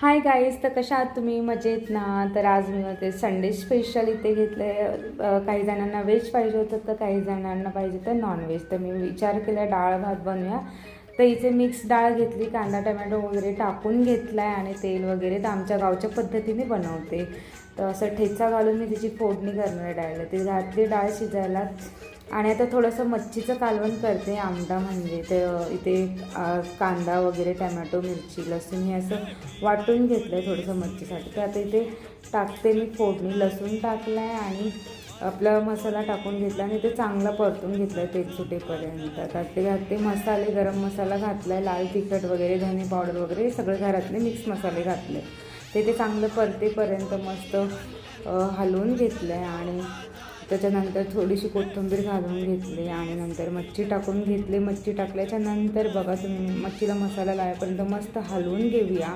Hi guys, तर कशा आहात तुम्ही? मजेत ना? तर आज मी ते संडे स्पेशल इथे घेतलं आहे. काही जणांना व्हेज पाहिजे होतं तर काही जणांना पाहिजे तर नॉनव्हेज. तर मी विचार केला डाळ भात बनवूया. तर इथे मिक्स डाळ घेतली, कांदा टमॅटो वगैरे टाकून घेतला आहे आणि तेल वगैरे तर आमच्या गावच्या पद्धतीने बनवते. तर असं ठेचा घालून मी तिची फोडणी करणार आहे डाळीला. ती घातली डाळ शिजायला आणि आता थोडंसं मच्छीचं कालवण करते. आमटा म्हणजे ते इथे कांदा वगैरे टमॅटो मिरची लसूण हे असं वाटून घेतलं आहे थोडंसं मच्छीसाठी. तर आता इथे टाकते मी फोडणी. लसूण टाकलं आहे आणि आपला मसाला टाकून घेतला आणि ते चांगला परतून घेतलं आहे तेल सुटेपर्यंत. तर ते घातले मसाले, गरम मसाला घातला आहे, लाल तिखट वगैरे, धने पावडर वगैरे सगळे घरातले मिक्स मसाले घातले. ते चांगलं परतेपर्यंत मस्त हलवून घेतलं आहे आणि त्याच्यानंतर थोडीशी कोथिंबीर घालून घेतली आणि नंतर मच्छी टाकून घेतली. मच्छी टाकल्याच्या नंतर बघा तुम्ही मच्छीला मसाला लावेपर्यंत मस्त हलवून घेऊया.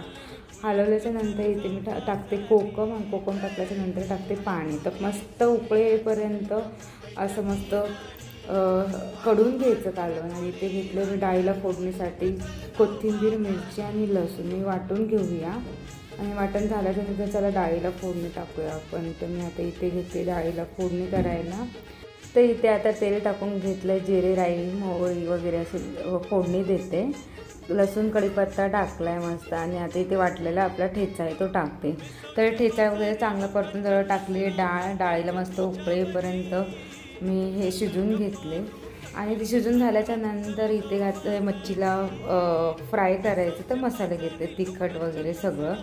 हलवल्याच्या नंतर इथे मी टाकते कोकम आणि कोकम टाकल्याच्या नंतर टाकते पाणी. तर मस्त उकळे येईपर्यंत असं मस्त कढून घ्यायचं कालवण. आणि इथे घेतलं मी डाळीला फोडणीसाठी कोथिंबीर, मिरची आणि लसूण मी वाटून घेऊया. आणि वाटण झाल्याच्यानंतर चला डाळीला फोडणी टाकूया आपण. तर मी आता इथे घेते डाळीला फोडणी करायला. तर इथे आता तेल टाकून घेतलं आहे, जिरे, राई, मोहरी वगैरे असे फोडणी देते. लसूण कढीपत्ता टाकला आहे मस्त आणि आता इथे वाटलेला आपला ठेचा आहे तो टाकते. तर ठेचा वगैरे चांगलं परतून जवळ टाकली डाळीला मस्त उकळेपर्यंत मी हे शिजून घेतले. आणि ते शिजून झाल्याच्या नंतर इथे घातलं मच्छीला फ्राय करायचं. तर मसाले घेतले, तिखट वगैरे सगळं,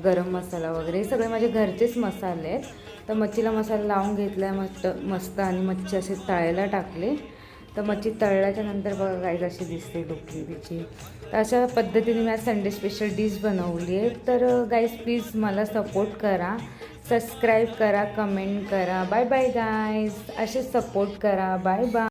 गरम मसाला वगैरे सगळे माझे घरचेच मसाले आहेत. तर मच्छीला मसाला लावून घेतला आहे मस्त आणि मच्छी असे तळायला टाकले. तर मच्छी तळल्याच्या नंतर बघा काय कशी दिसते ढोकळी तिची. तर अशा पद्धतीने मी आज संडे स्पेशल डिश बनवली आहे. तर गाईज प्लीज मला सपोर्ट करा, सबस्क्राईब करा, कमेंट करा. बाय बाय गाईज, असे सपोर्ट करा. Bye bye.